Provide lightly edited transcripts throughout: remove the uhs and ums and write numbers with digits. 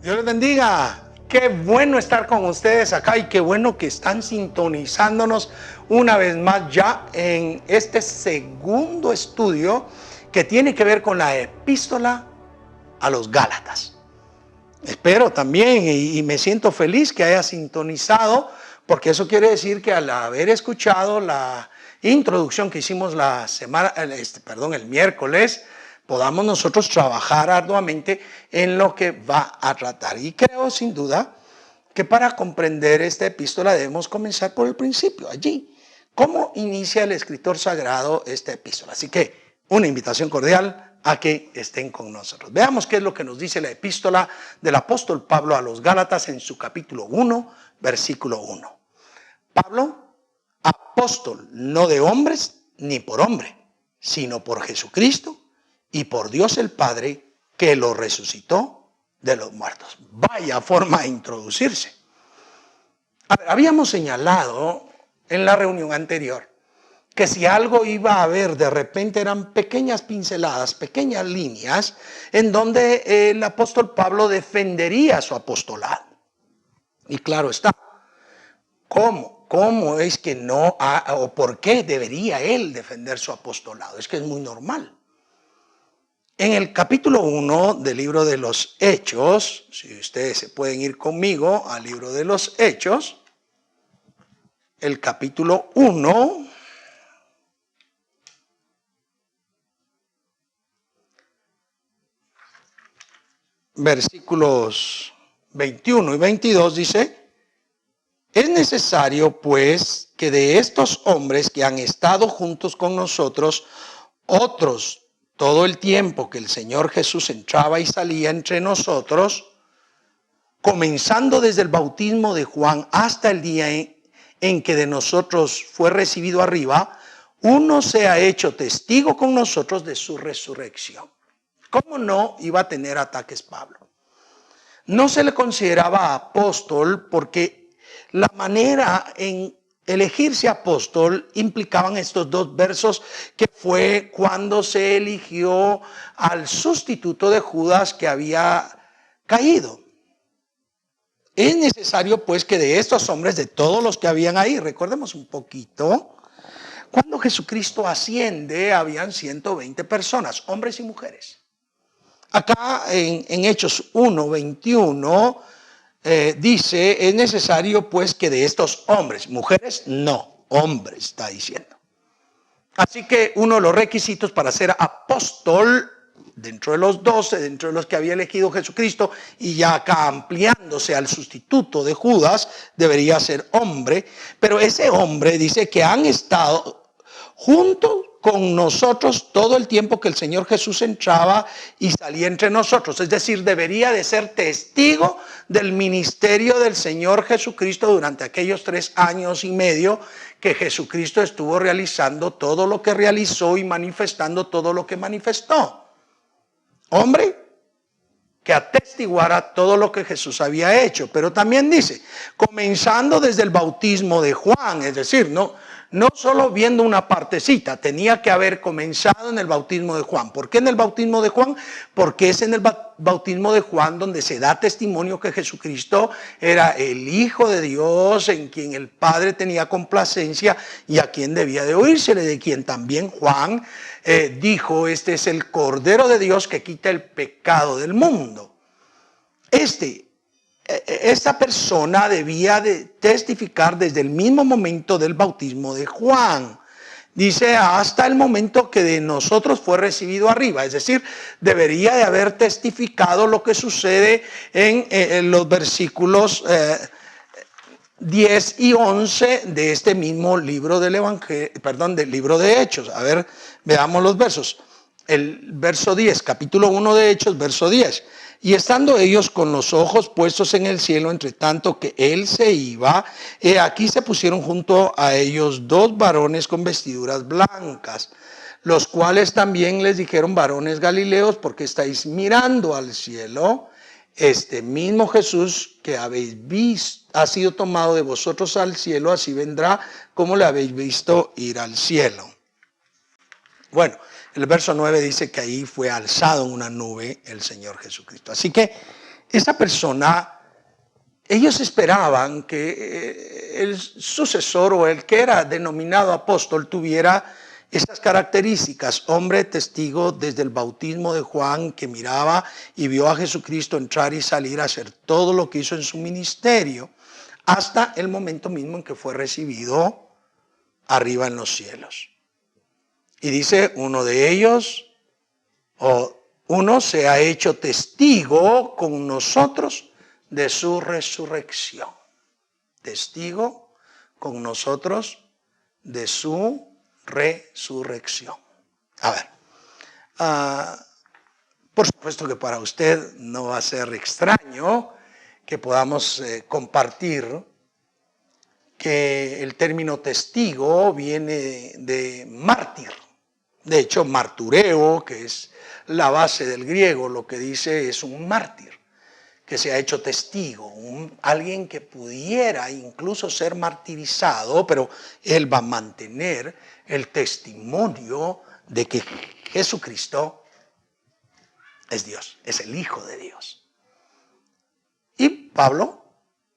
Dios les bendiga. Qué bueno estar con ustedes acá y qué bueno que están sintonizándonos una vez más ya en este segundo estudio que tiene que ver con la epístola a los Gálatas. Espero también y me siento feliz que haya sintonizado, porque eso quiere decir que al haber escuchado la introducción que hicimos el miércoles, podamos nosotros trabajar arduamente en lo que va a tratar. Y creo sin duda que para comprender esta epístola debemos comenzar por el principio, allí. ¿Cómo inicia el escritor sagrado esta epístola? Así que una invitación cordial a que estén con nosotros. Veamos qué es lo que nos dice la epístola del apóstol Pablo a los Gálatas en su capítulo 1, versículo 1. Pablo, apóstol no de hombres ni por hombre, sino por Jesucristo y por Dios el Padre, que lo resucitó de los muertos. Vaya forma de introducirse. Habíamos señalado en la reunión anterior que si algo iba a haber de repente eran pequeñas pinceladas, pequeñas líneas en donde el apóstol Pablo defendería su apostolado. Y claro está, ¿cómo es que no, o por qué debería él defender su apostolado? Es que es muy normal. En el capítulo 1 del libro de los Hechos, si ustedes se pueden ir conmigo al libro de los Hechos, el capítulo 1, versículos 21 y 22 dice: es necesario, pues, que de estos hombres que han estado juntos con nosotros, otros, todo el tiempo que el Señor Jesús entraba y salía entre nosotros, comenzando desde el bautismo de Juan hasta el día en que de nosotros fue recibido arriba, uno se ha hecho testigo con nosotros de su resurrección. ¿Cómo no iba a tener ataques Pablo? No se le consideraba apóstol porque la manera en elegirse apóstol implicaban estos dos versos, que fue cuando se eligió al sustituto de Judas que había caído. Es necesario pues que de estos hombres, de todos los que habían ahí, recordemos un poquito, cuando Jesucristo asciende habían 120 personas, hombres y mujeres. Acá en Hechos 1, 21 dice: es necesario pues que de estos hombres, mujeres no, hombres está diciendo. Así que uno de los requisitos para ser apóstol, dentro de los 12, dentro de los que había elegido Jesucristo, y ya acá ampliándose al sustituto de Judas, debería ser hombre. Pero ese hombre dice que han estado juntos con nosotros todo el tiempo que el Señor Jesús entraba y salía entre nosotros. Es decir, debería de ser testigo del ministerio del Señor Jesucristo durante aquellos 3 años y medio que Jesucristo estuvo realizando todo lo que realizó y manifestando todo lo que manifestó. Hombre que atestiguara todo lo que Jesús había hecho. Pero también dice, comenzando desde el bautismo de Juan, es decir, no solo viendo una partecita, tenía que haber comenzado en el bautismo de Juan. ¿Por qué en el bautismo de Juan? Porque es en el bautismo de Juan donde se da testimonio que Jesucristo era el Hijo de Dios, en quien el Padre tenía complacencia y a quien debía de oírsele, de quien también Juan dijo: este es el Cordero de Dios que quita el pecado del mundo. Esta persona debía de testificar desde el mismo momento del bautismo de Juan. Dice, hasta el momento que de nosotros fue recibido arriba. Es decir, debería de haber testificado lo que sucede en los versículos 10 y 11 de este mismo libro del del libro de Hechos. A ver, veamos los versos. El verso 10, capítulo 1 de Hechos, verso 10. Y estando ellos con los ojos puestos en el cielo, entre tanto que él se iba, aquí se pusieron junto a ellos 2 varones con vestiduras blancas, los cuales también les dijeron: varones galileos, ¿por qué estáis mirando al cielo? Este mismo Jesús que habéis visto ha sido tomado de vosotros al cielo, así vendrá como le habéis visto ir al cielo. Bueno, el verso 9 dice que ahí fue alzado en una nube el Señor Jesucristo. Así que esa persona, ellos esperaban que el sucesor o el que era denominado apóstol tuviera esas características: hombre testigo desde el bautismo de Juan, que miraba y vio a Jesucristo entrar y salir, a hacer todo lo que hizo en su ministerio, hasta el momento mismo en que fue recibido arriba en los cielos. Y dice, uno de ellos, uno se ha hecho testigo con nosotros de su resurrección. Testigo con nosotros de su resurrección. A ver, por supuesto que para usted no va a ser extraño que podamos compartir que el término testigo viene de mártir. De hecho, martureo, que es la base del griego, lo que dice es un mártir que se ha hecho testigo, alguien que pudiera incluso ser martirizado, pero él va a mantener el testimonio de que Jesucristo es Dios, es el Hijo de Dios. Y Pablo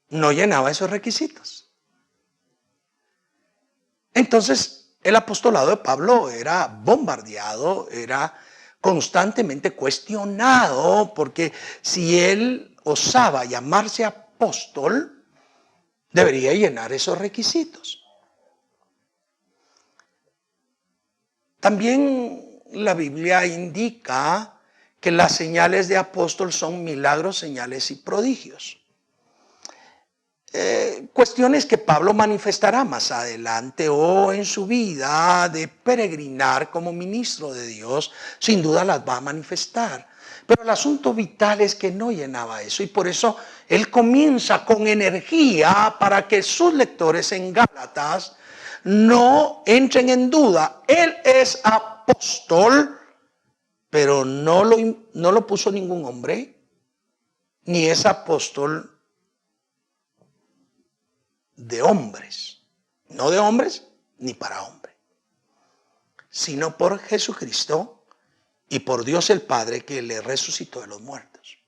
no llenaba esos requisitos. Entonces, el apostolado de Pablo era bombardeado, era constantemente cuestionado, porque si él osaba llamarse apóstol, debería llenar esos requisitos. También la Biblia indica que las señales de apóstol son milagros, señales y prodigios. Cuestiones que Pablo manifestará más adelante o en su vida de peregrinar como ministro de Dios, sin duda las va a manifestar. Pero el asunto vital es que no llenaba eso, y por eso él comienza con energía para que sus lectores en Gálatas no entren en duda. Él es apóstol, pero no lo puso ningún hombre, ni es apóstol de hombres, no de hombres ni para hombre, sino por Jesucristo y por Dios el Padre, que le resucitó de los muertos.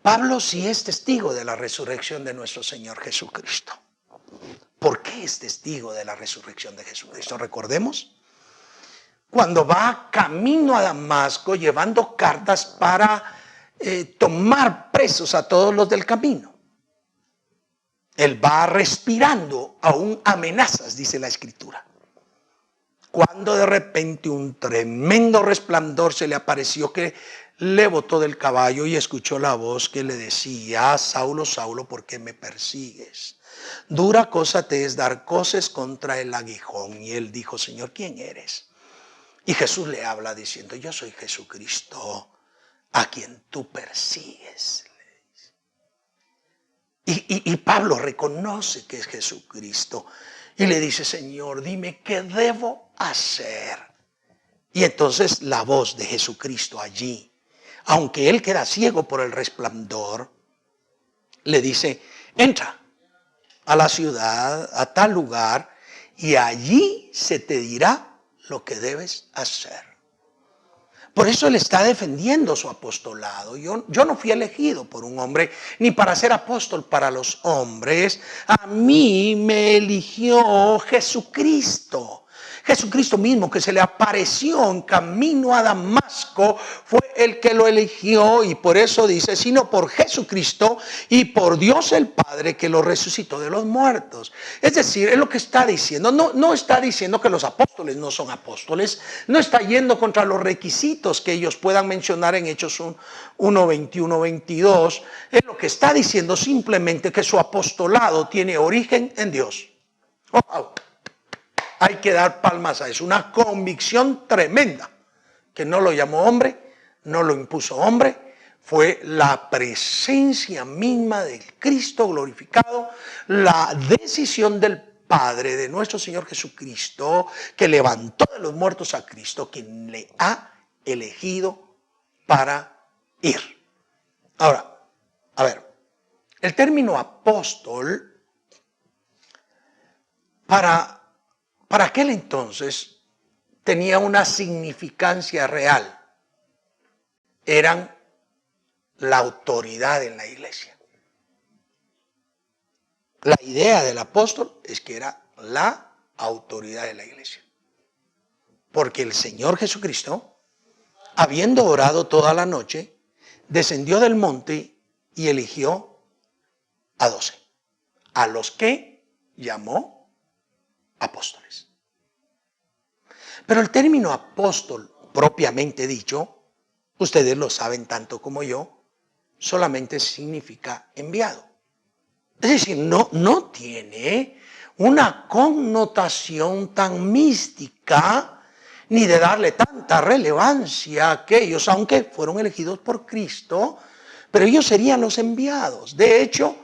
Pablo sí es testigo de la resurrección de nuestro Señor Jesucristo. ¿Por qué es testigo de la resurrección de Jesucristo? Recordemos, cuando va camino a Damasco llevando cartas para tomar presos a todos los del camino. Él va respirando aún amenazas, dice la Escritura. Cuando de repente un tremendo resplandor se le apareció, que le botó del caballo, y escuchó la voz que le decía: Saulo, Saulo, ¿por qué me persigues? Dura cosa te es dar coces contra el aguijón. Y él dijo: Señor, ¿quién eres? Y Jesús le habla diciendo: yo soy Jesucristo, a quien tú persigues. Y Pablo reconoce que es Jesucristo y le dice: Señor, dime qué debo hacer. Y entonces la voz de Jesucristo allí, aunque él queda ciego por el resplandor, le dice: entra a la ciudad, a tal lugar, y allí se te dirá lo que debes hacer. Por eso él está defendiendo su apostolado. Yo no fui elegido por un hombre, ni para ser apóstol para los hombres. A mí me eligió Jesucristo. Jesucristo mismo, que se le apareció en camino a Damasco, fue el que lo eligió, y por eso dice: sino por Jesucristo y por Dios el Padre, que lo resucitó de los muertos. Es decir, es lo que está diciendo. No está diciendo que los apóstoles no son apóstoles, no está yendo contra los requisitos que ellos puedan mencionar en Hechos 1, 21, 22. Es lo que está diciendo simplemente que su apostolado tiene origen en Dios. ¡Wow! Hay que dar palmas a eso. Una convicción tremenda, que no lo llamó hombre, no lo impuso hombre. Fue la presencia misma del Cristo glorificado, la decisión del Padre de nuestro Señor Jesucristo, que levantó de los muertos a Cristo, quien le ha elegido para ir. Ahora, a ver, el término apóstol para aquel entonces tenía una significancia real. Eran la autoridad en la iglesia. La idea del apóstol es que era la autoridad de la iglesia. Porque el Señor Jesucristo, habiendo orado toda la noche, descendió del monte y eligió a 12, a los que llamó apóstoles. Pero el término apóstol, propiamente dicho, ustedes lo saben tanto como yo, solamente significa enviado. Es decir, no tiene una connotación tan mística ni de darle tanta relevancia a aquellos, aunque fueron elegidos por Cristo, pero ellos serían los enviados. De hecho,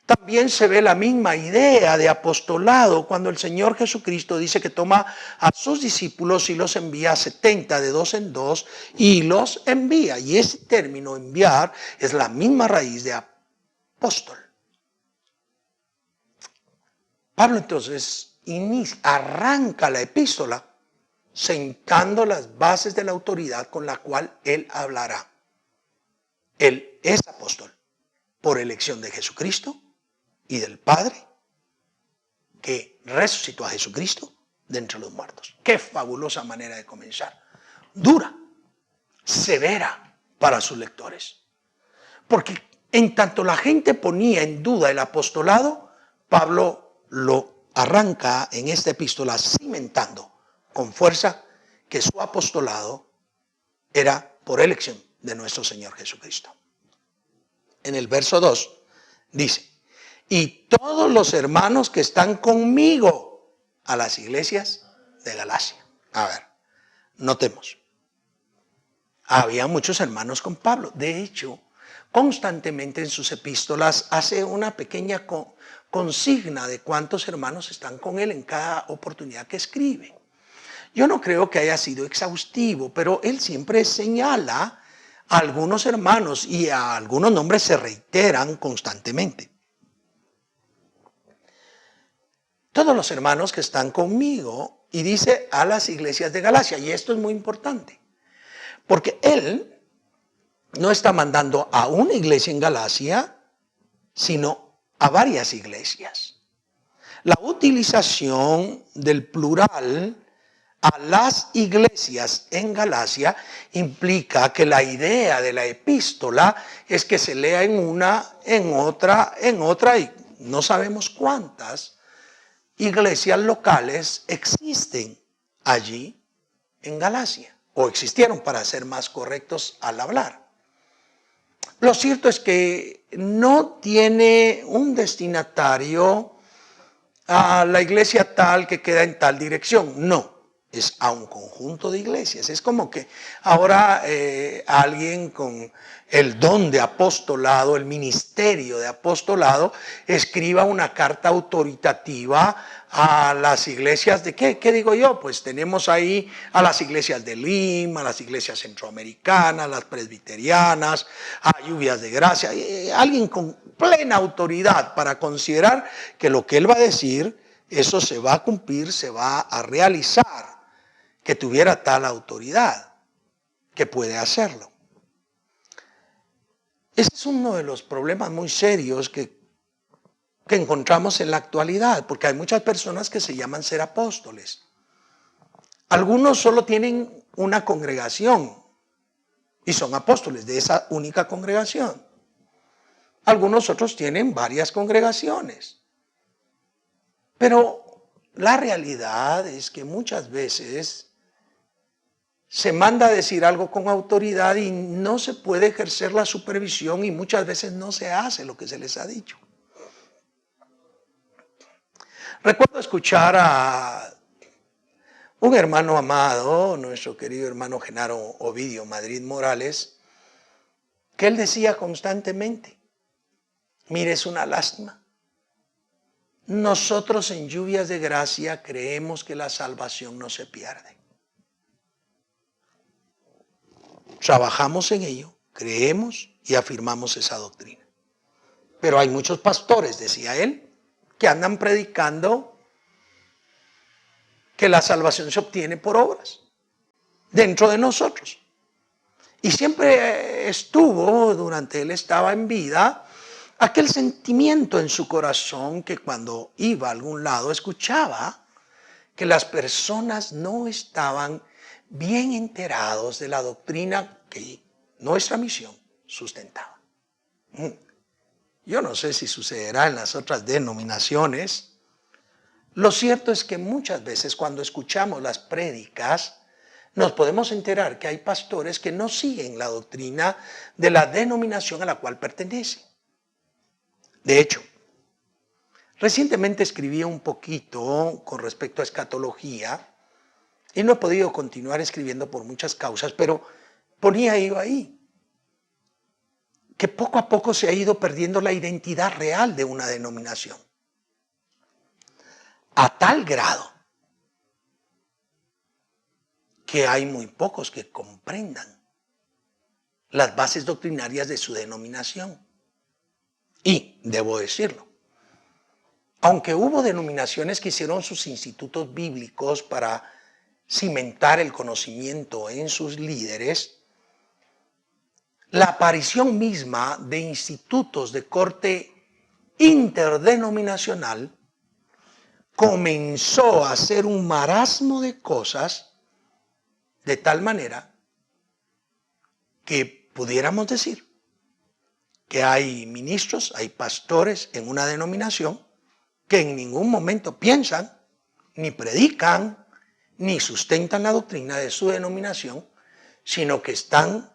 también se ve la misma idea de apostolado cuando el Señor Jesucristo dice que toma a sus discípulos y los envía a 70 de 2 en 2 y los envía. Y ese término enviar es la misma raíz de apóstol. Pablo entonces arranca la epístola sentando las bases de la autoridad con la cual él hablará. Él es apóstol por elección de Jesucristo y del Padre que resucitó a Jesucristo de entre los muertos. Qué fabulosa manera de comenzar. Dura, severa para sus lectores. Porque en tanto la gente ponía en duda el apostolado, Pablo lo arranca en esta epístola cimentando con fuerza que su apostolado era por elección de nuestro Señor Jesucristo. En el verso 2 dice, y todos los hermanos que están conmigo a las iglesias de Galacia. A ver, notemos. Había muchos hermanos con Pablo. De hecho, constantemente en sus epístolas hace una pequeña consigna de cuántos hermanos están con él en cada oportunidad que escribe. Yo no creo que haya sido exhaustivo, pero él siempre señala a algunos hermanos y a algunos nombres se reiteran constantemente. Todos los hermanos que están conmigo, y dice a las iglesias de Galacia, y esto es muy importante, porque él no está mandando a una iglesia en Galacia, sino a varias iglesias. La utilización del plural a las iglesias en Galacia implica que la idea de la epístola es que se lea en una, en otra, y no sabemos cuántas iglesias locales existen allí en Galacia, o existieron para ser más correctos al hablar. Lo cierto es que no tiene un destinatario a la iglesia tal que queda en tal dirección, no. Es a un conjunto de iglesias. Es como que ahora alguien con el don de apostolado, el ministerio de apostolado, escriba una carta autoritativa a las iglesias de ¿qué digo yo? Pues tenemos ahí a las iglesias de Lima, a las iglesias centroamericanas, las presbiterianas, a Lluvias de Gracia. Alguien con plena autoridad para considerar que lo que él va a decir, eso se va a cumplir, se va a realizar. Que tuviera tal autoridad que puede hacerlo. Ese es uno de los problemas muy serios que encontramos en la actualidad, porque hay muchas personas que se llaman ser apóstoles. Algunos solo tienen una congregación y son apóstoles de esa única congregación. Algunos otros tienen varias congregaciones. Pero la realidad es que muchas veces se manda a decir algo con autoridad y no se puede ejercer la supervisión y muchas veces no se hace lo que se les ha dicho. Recuerdo escuchar a un hermano amado, nuestro querido hermano Genaro Ovidio Madrid Morales, que él decía constantemente, mire, es una lástima. Nosotros en Lluvias de Gracia creemos que la salvación no se pierde. Trabajamos en ello, creemos y afirmamos esa doctrina. Pero hay muchos pastores, decía él, que andan predicando que la salvación se obtiene por obras dentro de nosotros. Y siempre estuvo, durante él estaba en vida, aquel sentimiento en su corazón que cuando iba a algún lado escuchaba que las personas no estaban bien enterados de la doctrina que nuestra misión sustentaba. Yo no sé si sucederá en las otras denominaciones. Lo cierto es que muchas veces cuando escuchamos las prédicas, nos podemos enterar que hay pastores que no siguen la doctrina de la denominación a la cual pertenecen. De hecho, recientemente escribí un poquito con respecto a escatología y no he podido continuar escribiendo por muchas causas, pero ponía yo ahí que poco a poco se ha ido perdiendo la identidad real de una denominación. A tal grado que hay muy pocos que comprendan las bases doctrinarias de su denominación. Y, debo decirlo, aunque hubo denominaciones que hicieron sus institutos bíblicos para cimentar el conocimiento en sus líderes, la aparición misma de institutos de corte interdenominacional comenzó a hacer un marasmo de cosas de tal manera que pudiéramos decir que hay ministros, hay pastores en una denominación que en ningún momento piensan, ni predican, ni sustentan la doctrina de su denominación, sino que están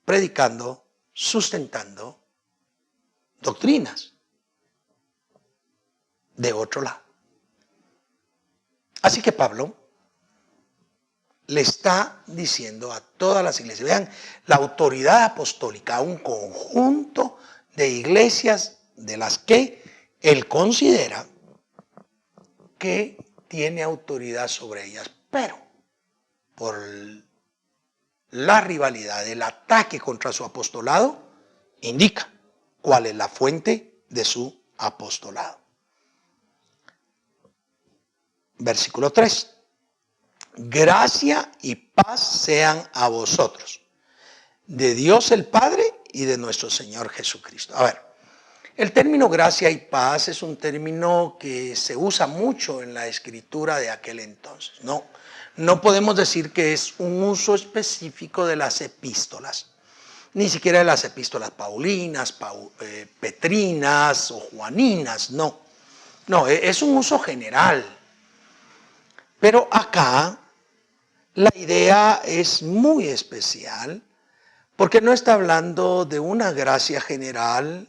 predicando, sustentando doctrinas de otro lado. Así que Pablo le está diciendo a todas las iglesias, vean, la autoridad apostólica, un conjunto de iglesias de las que él considera que tiene autoridad sobre ellas, pero por la rivalidad, el ataque contra su apostolado, indica cuál es la fuente de su apostolado. Versículo 3. Gracia y paz sean a vosotros, de Dios el Padre y de nuestro Señor Jesucristo. A ver, el término gracia y paz es un término que se usa mucho en la escritura de aquel entonces. No podemos decir que es un uso específico de las epístolas, ni siquiera de las epístolas paulinas, petrinas o juaninas, no, es un uso general. Pero acá la idea es muy especial porque no está hablando de una gracia general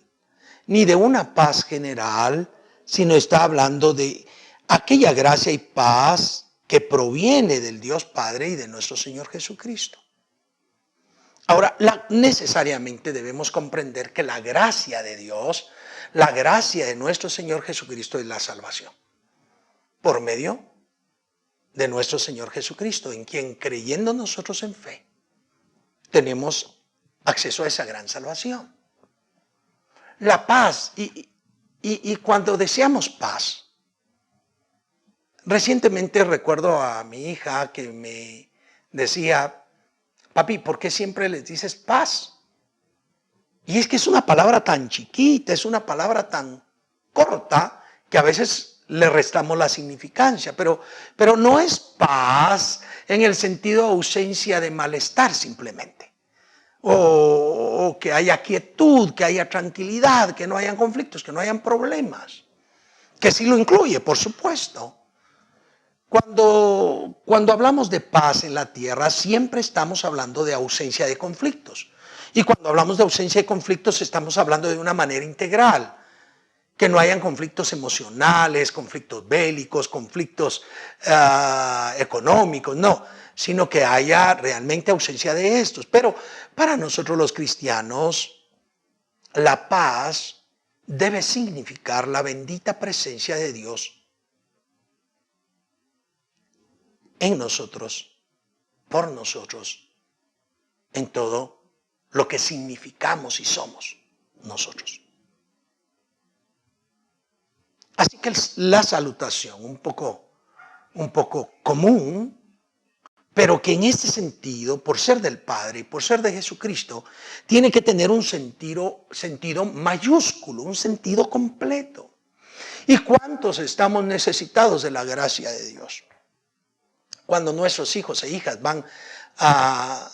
ni de una paz general, sino está hablando de aquella gracia y paz que proviene del Dios Padre y de nuestro Señor Jesucristo. Ahora, necesariamente debemos comprender que la gracia de Dios, la gracia de nuestro Señor Jesucristo es la salvación, por medio de nuestro Señor Jesucristo, en quien creyendo nosotros en fe, tenemos acceso a esa gran salvación. La paz, y cuando deseamos paz, recientemente recuerdo a mi hija que me decía, papi, ¿por qué siempre les dices paz? Y es que es una palabra tan chiquita, es una palabra tan corta, que a veces le restamos la significancia, pero no es paz en el sentido de ausencia de malestar simplemente. O que haya quietud, que haya tranquilidad, que no hayan conflictos, que no hayan problemas. Que sí lo incluye, por supuesto. Cuando hablamos de paz en la tierra, siempre estamos hablando de ausencia de conflictos. Y cuando hablamos de ausencia de conflictos, estamos hablando de una manera integral. Que no hayan conflictos emocionales, conflictos bélicos, conflictos económicos, no, sino que haya realmente ausencia de estos. Pero para nosotros los cristianos, la paz debe significar la bendita presencia de Dios en nosotros, por nosotros, en todo lo que significamos y somos nosotros. Así que la salutación un poco común pero que en este sentido, por ser del Padre y por ser de Jesucristo, tiene que tener un sentido mayúsculo, un sentido completo. ¿Y cuántos estamos necesitados de la gracia de Dios? Cuando nuestros hijos e hijas van a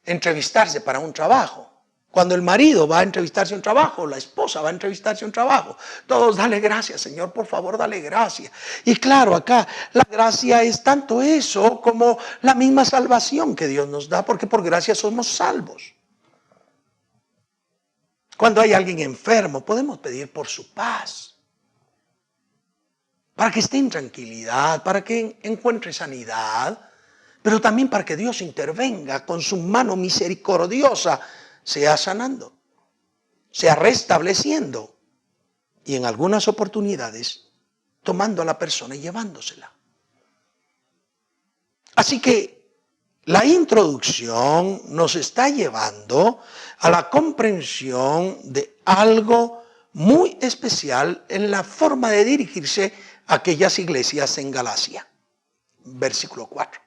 entrevistarse para un trabajo, cuando el marido va a entrevistarse a un trabajo, la esposa va a entrevistarse a un trabajo, todos dale gracias, Señor, por favor, dale gracias. Y claro, acá la gracia es tanto eso como la misma salvación que Dios nos da, porque por gracia somos salvos. Cuando hay alguien enfermo, podemos pedir por su paz, para que esté en tranquilidad, para que encuentre sanidad, pero también para que Dios intervenga con su mano misericordiosa, sea sanando, sea restableciendo y en algunas oportunidades tomando a la persona y llevándosela. Así que la introducción nos está llevando a la comprensión de algo muy especial en la forma de dirigirse a aquellas iglesias en Galacia. Versículo 4.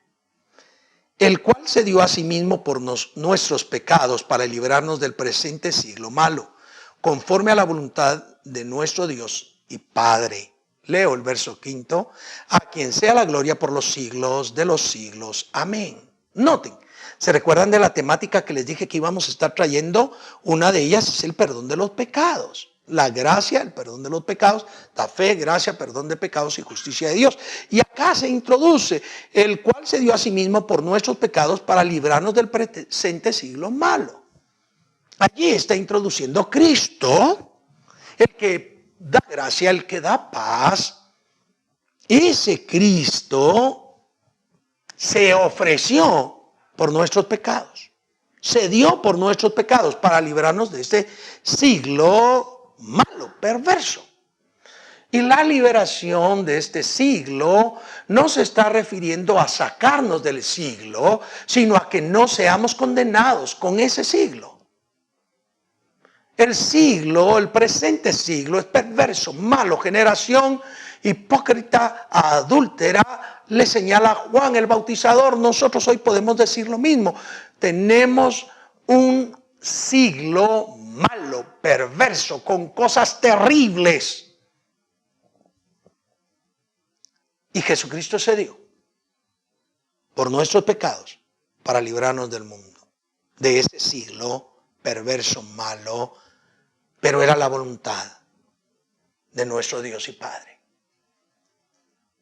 El cual se dio a sí mismo por nuestros pecados para librarnos del presente siglo malo, conforme a la voluntad de nuestro Dios y Padre. Leo el verso 5, a quien sea la gloria por los siglos de los siglos. Amén. Noten, ¿se recuerdan de la temática que les dije que íbamos a estar trayendo? Una de ellas es el perdón de los pecados. La gracia, el perdón de los pecados, la fe, gracia, perdón de pecados y justicia de Dios. Y acá se introduce, el cual se dio a sí mismo por nuestros pecados para librarnos del presente siglo malo. Allí está introduciendo Cristo, el que da gracia, el que da paz. Ese Cristo se ofreció por nuestros pecados. Se dio por nuestros pecados para librarnos de este siglo malo, perverso. Y la liberación de este siglo no se está refiriendo a sacarnos del siglo, sino a que no seamos condenados con ese siglo. El siglo, el presente siglo, es perverso, malo, generación hipócrita, adúltera, le señala Juan el Bautizador. Nosotros hoy podemos decir lo mismo. Tenemos un siglo malo, perverso, con cosas terribles. Y Jesucristo se dio por nuestros pecados para librarnos del mundo, de ese siglo perverso, malo, pero era la voluntad de nuestro Dios y Padre.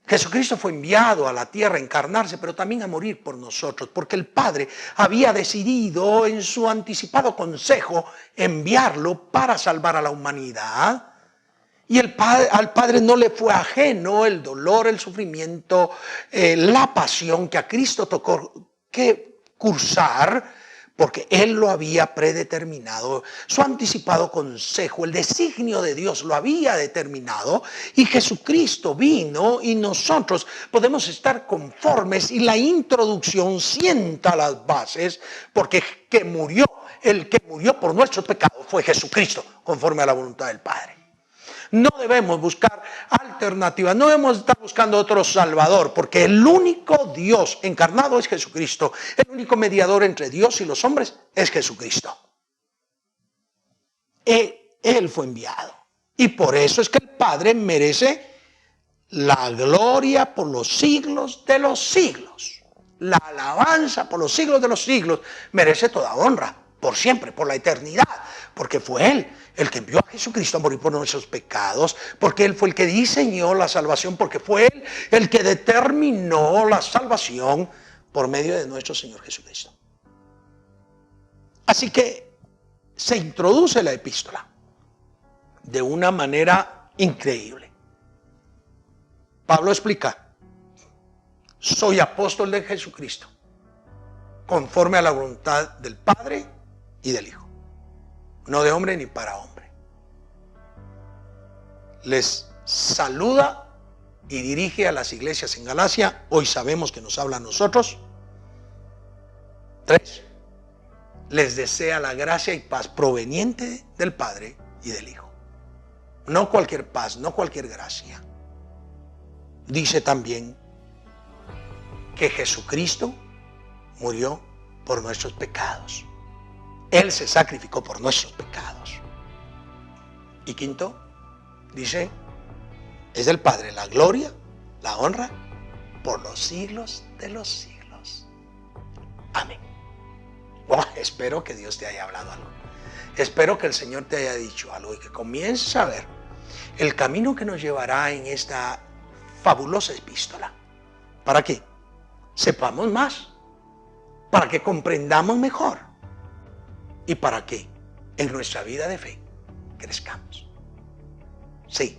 Jesucristo fue enviado a la tierra a encarnarse, pero también a morir por nosotros, porque el Padre había decidido en su anticipado consejo enviarlo para salvar a la humanidad. Y al Padre no le fue ajeno el dolor, el sufrimiento, la pasión que a Cristo tocó que cursar, porque Él lo había predeterminado. Su anticipado consejo, el designio de Dios lo había determinado, y Jesucristo vino y nosotros podemos estar conformes, y la introducción sienta las bases, porque el que murió por nuestros pecados fue Jesucristo, conforme a la voluntad del Padre. No debemos buscar alternativas, no debemos estar buscando otro Salvador, porque el único Dios encarnado es Jesucristo. El único mediador entre Dios y los hombres es Jesucristo. Él fue enviado. Y por eso es que el Padre merece la gloria por los siglos de los siglos. La alabanza por los siglos de los siglos merece toda honra, por siempre, por la eternidad, porque fue Él el que envió a Jesucristo a morir por nuestros pecados, porque Él fue el que diseñó la salvación, porque fue Él el que determinó la salvación por medio de nuestro Señor Jesucristo. Así que se introduce la epístola de una manera increíble. Pablo explica: soy apóstol de Jesucristo, conforme a la voluntad del Padre y del Hijo, no de hombre ni para hombre. Les saluda y dirige a las iglesias en Galacia. Hoy sabemos que nos habla a nosotros. 3. Les desea la gracia y paz proveniente del Padre y del Hijo. No cualquier paz, no cualquier gracia. Dice también que Jesucristo murió por nuestros pecados. Él se sacrificó por nuestros pecados. Y quinto, dice, es del Padre la gloria, la honra, por los siglos de los siglos. Amén. Bueno, espero que Dios te haya hablado algo. Espero que el Señor te haya dicho algo y que comiences a ver el camino que nos llevará en esta fabulosa epístola. ¿Para qué? Sepamos más, para que comprendamos mejor y para que en nuestra vida de fe crezcamos. Sí,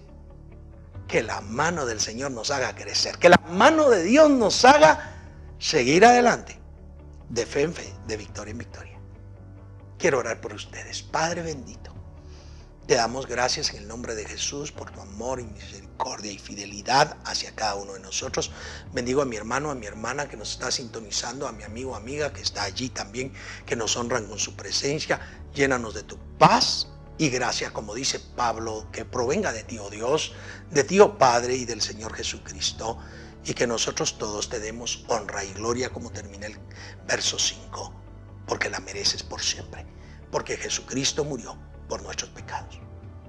que la mano del Señor nos haga crecer, que la mano de Dios nos haga seguir adelante, de fe en fe, de victoria en victoria. Quiero orar por ustedes. Padre bendito, te damos gracias en el nombre de Jesús por tu amor y misericordia y fidelidad hacia cada uno de nosotros. Bendigo a mi hermano, a mi hermana que nos está sintonizando, a mi amigo o amiga que está allí también, que nos honran con su presencia. Llénanos de tu paz y gracia, como dice Pablo, que provenga de ti, oh Dios, de ti, oh Padre, y del Señor Jesucristo, y que nosotros todos te demos honra y gloria, como termina el verso 5, porque la mereces por siempre, porque Jesucristo murió por nuestros pecados.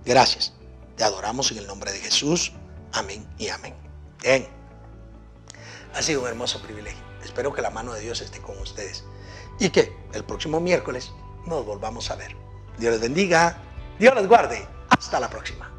Gracias, te adoramos en el nombre de Jesús. Amén y amén. Bien, ha sido un hermoso privilegio. Espero que la mano de Dios esté con ustedes y que el próximo miércoles nos volvamos a ver. Dios les bendiga, Dios les guarde. Hasta la próxima.